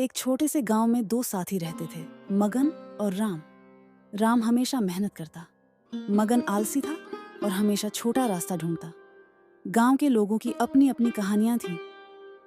एक छोटे से गांव में दो साथी रहते थे, मगन और राम। राम हमेशा मेहनत करता, मगन आलसी था और हमेशा छोटा रास्ता ढूंढता। गांव के लोगों की अपनी अपनी कहानियां थीं,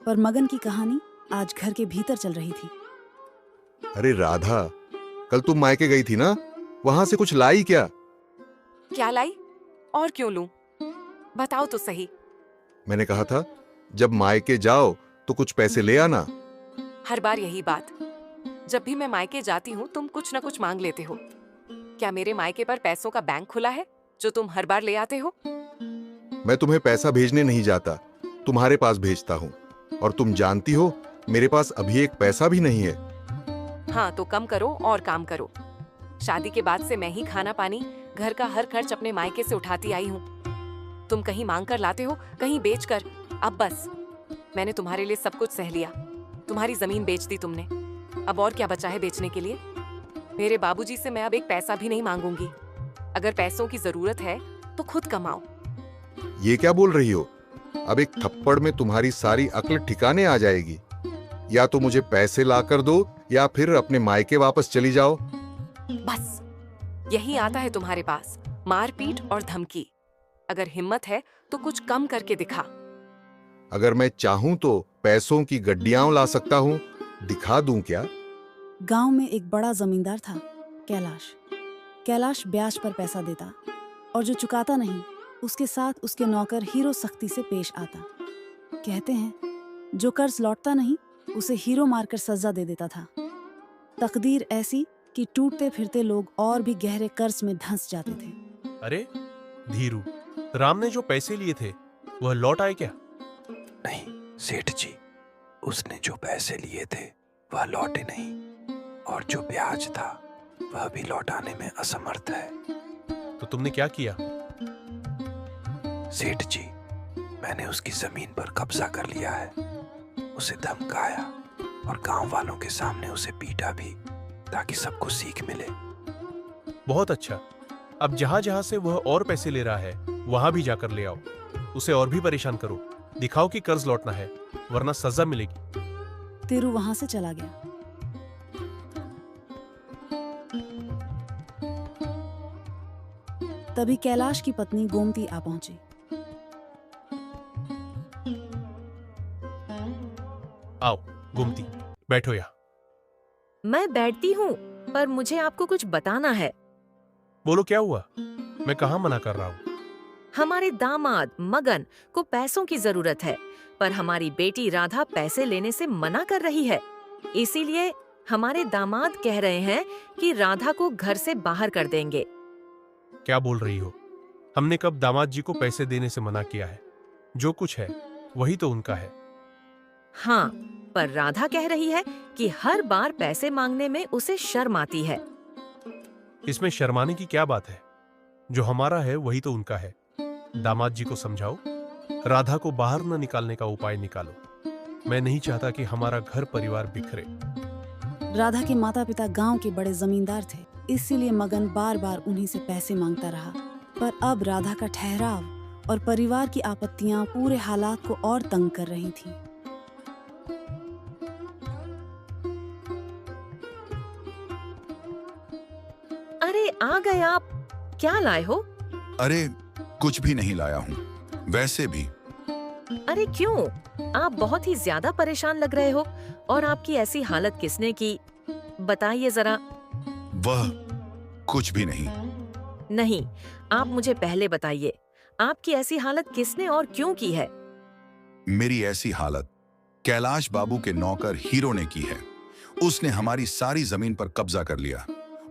पर मगन की कहानी आज घर के भीतर चल रही थी। अरे राधा, कल तुम मायके गई थी ना, वहां से कुछ लाई क्या? क्या लाई? और क्यों लूं? बताओ तो सही। मैंने कहा था जब मायके जाओ तो कुछ पैसे ले आना। हर बार यही बात। जब भी मैं मायके जाती हूँ तुम कुछ न कुछ मांग लेते हो। क्या मेरे मायके पर पैसों का बैंक खुला है जो तुम हर बार ले आते हो? मैं तुम्हें पैसा भेजने नहीं जाता, तुम्हारे पास भेजता हूँ। और तुम जानती हो मेरे पास अभी एक पैसा भी नहीं है। हाँ तो कम करो और काम करो। शादी के बाद से मैं ही खाना पानी, घर का हर खर्च अपने मायके से उठाती आई हूँ। तुम कहीं मांग कर लाते हो, कहीं बेच कर। अब बस, मैंने तुम्हारे लिए सब कुछ सह लिया। तुम्हारी जमीन बेच दी तुमने, अब और क्या बचा है बेचने के लिए? मेरे बाबूजी से मैं अब एक पैसा भी नहीं मांगूंगी। अगर पैसों की जरूरत है तो खुद कमाओ। ये क्या बोल रही हो? अब एक थप्पड़ में तुम्हारी सारी अक्ल ठिकाने आ जाएगी। या तो मुझे पैसे ला कर दो या फिर अपने मायके वापस चली जाओ। बस यही आता है तुम्हारे पास, मारपीट और धमकी। अगर हिम्मत है तो कुछ कम करके दिखा। अगर मैं चाहूं तो पैसों की गड्डियां ला सकता हूं, दिखा दूं क्या? गांव में एक बड़ा जमींदार था, कैलाश। कैलाश ब्याज पर पैसा देता और जो चुकाता नहीं उसके साथ उसके नौकर हीरो सख्ती से पेश आता। कहते हैं जो कर्ज लौटता नहीं उसे हीरो मारकर सजा दे देता था। तकदीर ऐसी कि टूटते फिरते लोग और भी गहरे कर्ज में धंस जाते थे। अरे धीरू, राम ने जो पैसे लिए थे वह लौट आए क्या? नहीं सेठ जी, उसने जो पैसे लिए थे वह लौटे नहीं, और जो ब्याज था वह भी लौटाने में असमर्थ है। तो तुमने क्या किया? सेठ जी, मैंने उसकी जमीन पर कब्जा कर लिया है, उसे धमकाया और गांव वालों के सामने उसे पीटा भी, ताकि सबको सीख मिले। बहुत अच्छा। अब जहां जहां से वह और पैसे ले रहा है वहां भी जाकर ले आओ। उसे और भी परेशान करो, दिखाओ कि कर्ज लौटना है, वरना सजा मिलेगी। तेरू वहां से चला गया। तभी कैलाश की पत्नी गोमती आ पहुंची। आओ गोमती, बैठो यहाँ। मैं बैठती हूँ, पर मुझे आपको कुछ बताना है। बोलो क्या हुआ? मैं कहाँ मना कर रहा हूँ। हमारे दामाद मगन को पैसों की जरूरत है, पर हमारी बेटी राधा पैसे लेने से मना कर रही है। इसीलिए हमारे दामाद कह रहे हैं कि राधा को घर से बाहर कर देंगे। क्या बोल रही हो? हमने कब दामाद जी को पैसे देने से मना किया है? जो कुछ है वही तो उनका है। हाँ, पर राधा कह रही है कि हर बार पैसे मांगने में उसे शर्म आती है। इसमें शर्माने की क्या बात है? जो हमारा है वही तो उनका है। दामाद जी को समझाओ, राधा को बाहर न निकालने का उपाय निकालो। मैं नहीं चाहता कि हमारा घर परिवार बिखरे। राधा के माता पिता गांव के बड़े जमींदार थे, इसीलिए मगन बार बार उन्हीं से पैसे मांगता रहा। पर अब राधा का ठहराव और परिवार की आपत्तियां पूरे हालात को और तंग कर रही थीं। अरे आ गए आप, क्या लाए हो? अरे कुछ भी नहीं लाया हूँ। वैसे भी अरे क्यों? आप बहुत ही ज्यादा परेशान लग रहे हो, और आपकी ऐसी हालत किसने की? बताइए जरा। वह कुछ भी नहीं। नहीं, आप मुझे पहले बताइए, आपकी ऐसी हालत किसने और क्यों की है? मेरी ऐसी हालत कैलाश बाबू के नौकर हीरो ने की है। उसने हमारी सारी जमीन पर कब्जा कर लिया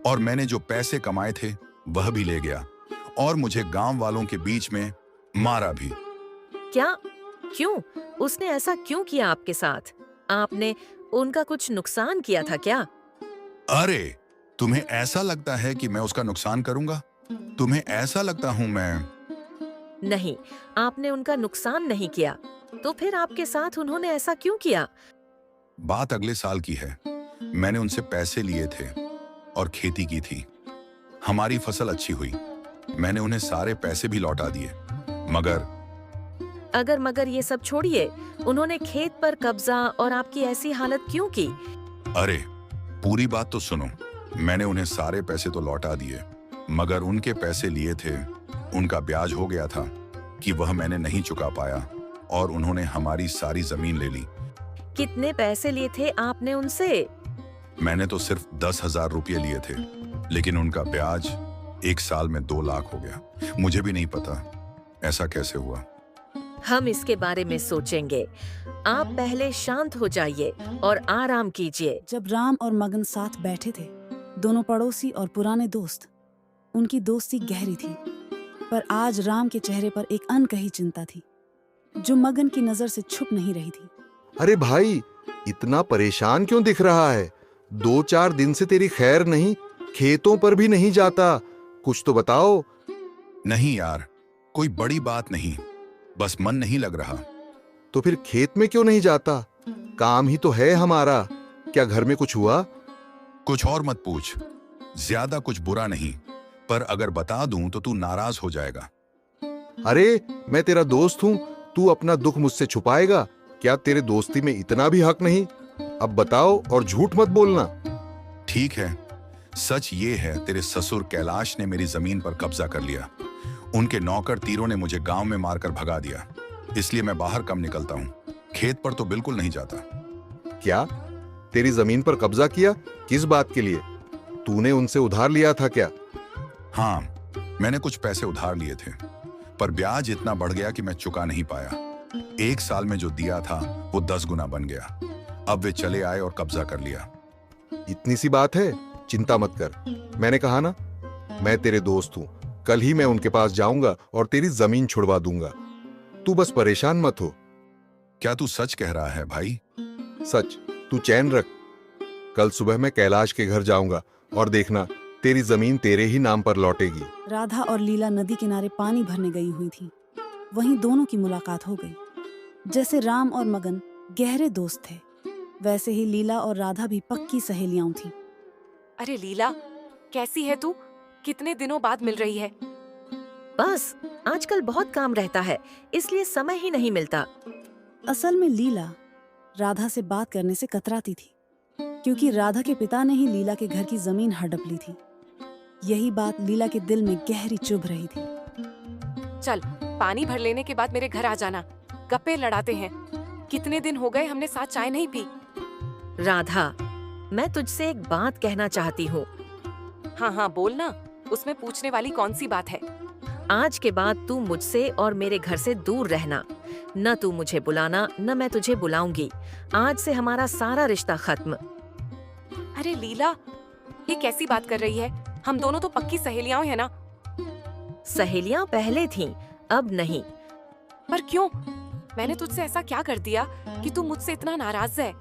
और मैंने जो पैसे कमाए थे वह भी ले गया और मुझे गांव वालों के बीच में मारा भी। क्या? क्यों? उसने ऐसा क्यों किया आपके साथ? आपने उनका कुछ नुकसान किया था क्या? अरे तुम्हें ऐसा लगता है कि मैं उसका नुकसान करूंगा? तुम्हें ऐसा लगता हूं मैं? नहीं, आपने उनका नुकसान नहीं किया। तो फिर आपके साथ उन्होंने ऐसा क्यों किया? बात अगले साल की है। मैंने उनसे पैसे लिए थे और खेती की थी। हमारी फसल अच्छी हुई। मैंने उन्हें सारे पैसे भी लौटा दिए। मगर ये सब छोड़िए, उन्होंने खेत पर कब्जा और आपकी ऐसी हालत क्यों की? अरे पूरी बात तो सुनो। मैंने उन्हें सारे पैसे तो लौटा दिए, मगर उनके पैसे लिए थे, उनका ब्याज हो गया था कि वह मैंने नहीं चुका पाया और उन्होंने हमारी सारी जमीन ले ली। कितने पैसे लिए थे आपने उनसे? मैंने तो सिर्फ 10,000 रुपये लिए थे, लेकिन उनका ब्याज 1 साल में 2 लाख हो गया। मुझे भी नहीं पता ऐसा कैसे हुआ। हम इसके बारे में सोचेंगे। आप पहले शांत हो जाइए और आराम कीजिए। जब राम और मगन साथ बैठे थे, दोनों पड़ोसी और पुराने दोस्त, उनकी दोस्ती गहरी थी। पर आज राम के चेहरे पर एक अनकही चिंता थी, जो मगन की नजर से छुप नहीं रही थी। अरे भाई, इतना परेशान क्यों दिख रहा है? 2-4 दिन से तेरी खैर नहीं, खेतों पर भी नहीं जाता। कुछ तो बताओ। नहीं यार, कोई बड़ी बात नहीं, बस मन नहीं लग रहा। तो फिर खेत में क्यों नहीं जाता? काम ही तो है हमारा। क्या घर में कुछ हुआ? कुछ और मत पूछ, ज्यादा कुछ बुरा नहीं, पर अगर बता दूं तो तू नाराज हो जाएगा। अरे मैं तेरा दोस्त हूं, तू अपना दुख मुझसे छुपाएगा? क्या तेरे दोस्ती में इतना भी हक नहीं? अब बताओ और झूठ मत बोलना। ठीक है, सच ये है तेरे ससुर कैलाश ने मेरी जमीन पर कब्जा कर लिया। उनके नौकर तीरों ने मुझे गांव में मारकर भगा दिया, इसलिए मैं बाहर कम निकलता हूँ। खेत पर तो बिल्कुल नहीं जाता। क्या तेरी जमीन पर कब्जा किया? किस बात के लिए? तूने उनसे उधार लिया था क्या? हाँ, मैंने कुछ पैसे उधार लिए थे, पर ब्याज इतना बढ़ गया कि मैं चुका नहीं पाया। 1 साल में जो दिया था वो 10 गुना बन गया। अब वे चले आए और कब्जा कर लिया। इतनी सी बात है, चिंता मत कर। मैंने कहा ना, मैं तेरे दोस्त हूं। कल ही मैं उनके पास जाऊंगा और तेरी जमीन छुड़वा दूंगा। तू बस परेशान मत हो। क्या तू सच कह रहा है भाई? सच। तू चैन रख। कल सुबह मैं कैलाश के घर जाऊंगा और देखना, तेरी जमीन तेरे ही नाम पर लौटेगी। राधा और लीला नदी किनारे पानी भरने गई हुई थी। वहीं दोनों की मुलाकात हो गई। जैसे राम और मगन गहरे दोस्त थे, वैसे ही लीला और राधा भी पक्की सहेलियां थीं। अरे लीला, कैसी है तू? कितने दिनों बाद मिल रही है। बस आजकल बहुत काम रहता है, इसलिए समय ही नहीं मिलता। असल में लीला राधा से बात करने से कतराती थी, क्योंकि राधा के पिता ने ही लीला के घर की जमीन हड़प ली थी। यही बात लीला के दिल में गहरी चुभ रही थी। चल, पानी भर लेने के बाद मेरे घर आ जाना, गप्पे लड़ाते हैं। कितने दिन हो गए हमने साथ चाय नहीं पी। राधा, मैं तुझसे एक बात कहना चाहती हूँ। हाँ हाँ बोल ना, उसमें पूछने वाली कौन सी बात है? आज के बाद तू मुझसे और मेरे घर से दूर रहना। न तू मुझे बुलाना, न मैं तुझे बुलाऊंगी। आज से हमारा सारा रिश्ता खत्म। अरे लीला, ये कैसी बात कर रही है? हम दोनों तो पक्की सहेलियां हैं ना। सहेलियां पहले थीं, अब नहीं। पर क्यों? मैंने तुझसे ऐसा क्या कर दिया कि तू मुझसे इतना नाराज है?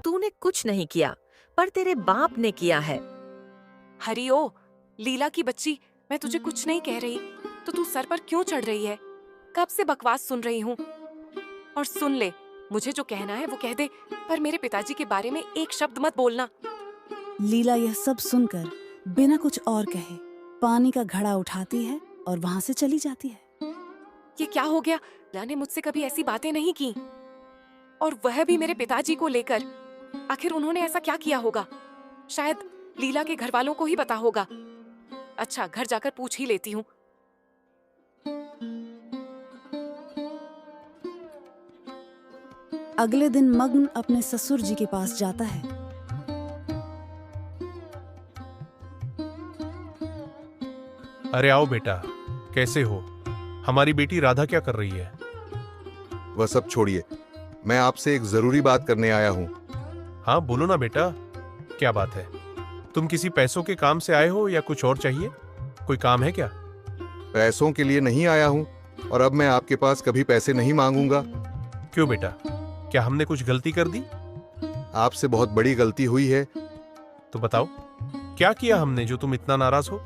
तूने कुछ नहीं किया, पर तेरे बाप ने किया है। हरी ओ, लीला की बच्ची, मैं तुझे कुछ नहीं कह रही तो तू सर पर क्यों चढ़ रही है? कब से बकवास सुन रही हूँ। और सुन ले, मुझे जो कहना है वो कह दे, पर मेरे पिताजी के बारे में एक शब्द मत बोलना। लीला यह सब सुनकर बिना कुछ और कहे पानी का घड़ा उठाती है और वहां से चली जाती है। ये क्या हो गया? लीला ने मुझसे कभी ऐसी बातें नहीं की, और वह भी मेरे पिताजी को लेकर। आखिर उन्होंने ऐसा क्या किया होगा? शायद लीला के घर वालों को ही पता होगा। अच्छा, घर जाकर पूछ ही लेती हूँ। अगले दिन मग्न अपने ससुर जी के पास जाता है। अरे आओ बेटा, कैसे हो? हमारी बेटी राधा क्या कर रही है? वह सब छोड़िए, मैं आपसे एक जरूरी बात करने आया हूँ। हाँ बोलो ना बेटा, क्या बात है? तुम किसी पैसों के काम से आए हो या कुछ और चाहिए? कोई काम है क्या? पैसों के लिए नहीं आया हूँ, और अब मैं आपके पास कभी पैसे नहीं मांगूंगा। क्यों बेटा, क्या हमने कुछ गलती कर दी? आपसे बहुत बड़ी गलती हुई है। तो बताओ, क्या किया हमने जो तुम इतना नाराज हो?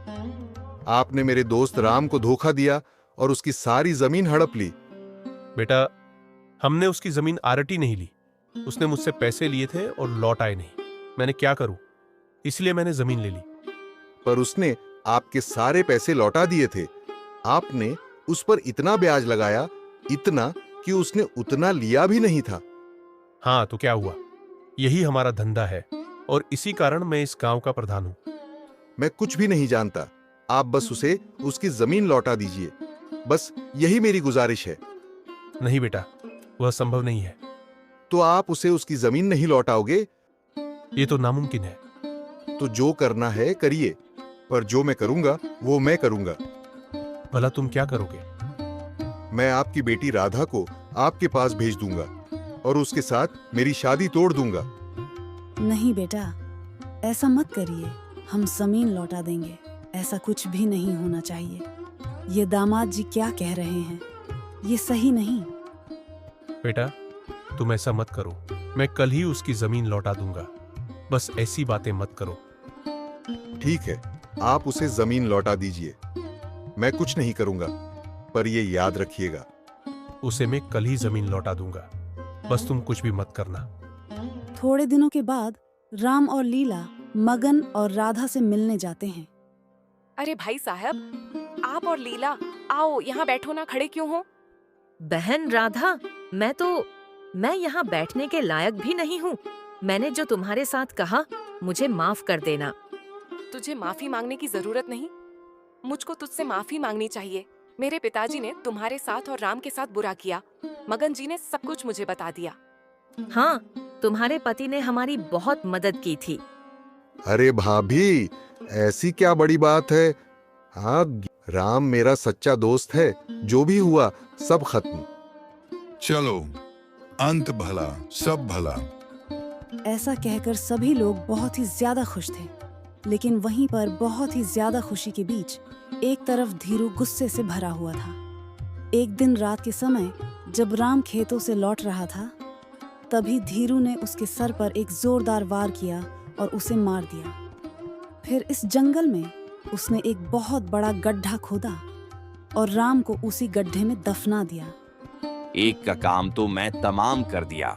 आपने मेरे दोस्त राम को धोखा दिया और उसकी सारी जमीन हड़प ली। बेटा, हमने उसकी जमीन आरटी नहीं ली। उसने मुझसे पैसे लिए थे और लौट आए नहीं। मैंने क्या करूं? इसलिए मैंने जमीन ले ली। पर उसने आपके सारे पैसे लौटा दिए थे। आपने उस पर इतना ब्याज लगाया, इतना कि उसने उतना लिया भी नहीं था। हाँ तो क्या हुआ? यही हमारा धंधा है। और इसी कारण मैं इस गांव का प्रधान हूं। मैं कुछ भी नहीं जानता, आप बस उसे उसकी जमीन लौटा दीजिए, बस यही मेरी गुजारिश है। नहीं बेटा, वह संभव नहीं है। तो आप उसे उसकी जमीन नहीं लौटाओगे? ये तो नामुमकिन है। तो जो करना है करिए, पर जो मैं करूंगा वो मैं करूंगा। भला तुम क्या करोगे? मैं आपकी बेटी राधा को आपके पास भेज दूंगा और उसके साथ मेरी शादी तोड़ दूंगा। नहीं बेटा, ऐसा मत करिए। हम जमीन लौटा देंगे, ऐसा कुछ भी नहीं होना चाहिए। ये दामाद जी क्या कह रहे हैं, ये सही नहीं। बेटा, तुम ऐसा मत करो। मैं कल ही उसकी जमीन लौटा दूंगा। बस ऐसी बातें मत करो। ठीक है, आप उसे जमीन लौटा दीजिए, मैं कुछ नहीं करूंगा, पर ये याद रखिएगा। उसे मैं कल ही जमीन लौटा दूंगा। बस तुम कुछ भी मत करना। थोड़े दिनों के बाद राम और लीला मगन और राधा से मिलने जाते हैं। अरे भाई साहब, आप और लीला आओ, यहाँ बैठो ना, खड़े क्यों हो? बहन राधा, मैं यहाँ बैठने के लायक भी नहीं हूँ। मैंने जो तुम्हारे साथ कहा, मुझे माफ कर देना। तुझे माफी मांगने की जरूरत नहीं, मुझको तुझसे माफी मांगनी चाहिए। मेरे पिताजी ने तुम्हारे साथ और राम के साथ बुरा किया। मगन जी ने सब कुछ मुझे बता दिया। हाँ, तुम्हारे पति ने हमारी बहुत मदद की थी। अरे भाभी, ऐसी क्या बड़ी बात है? हाँ, राम मेरा सच्चा दोस्त है, जो भी हुआ सब खत्म। चलो, अंत भला सब भला। ऐसा कहकर सभी लोग बहुत ही ज्यादा खुश थे, लेकिन वहीं पर बहुत ही ज्यादा खुशी के बीच एक तरफ धीरू गुस्से से भरा हुआ था। एक दिन रात के समय जब राम खेतों से लौट रहा था, तभी धीरू ने उसके सर पर एक जोरदार वार किया और उसे मार दिया। फिर इस जंगल में उसने एक बहुत बड़ा गड्ढा खोदा और राम को उसी गड्ढे में दफना दिया। एक का काम तो मैं तमाम कर दिया,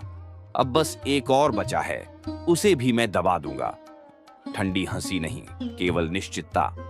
अब बस एक और बचा है, उसे भी मैं दबा दूंगा। ठंडी हंसी नहीं, केवल निश्चितता।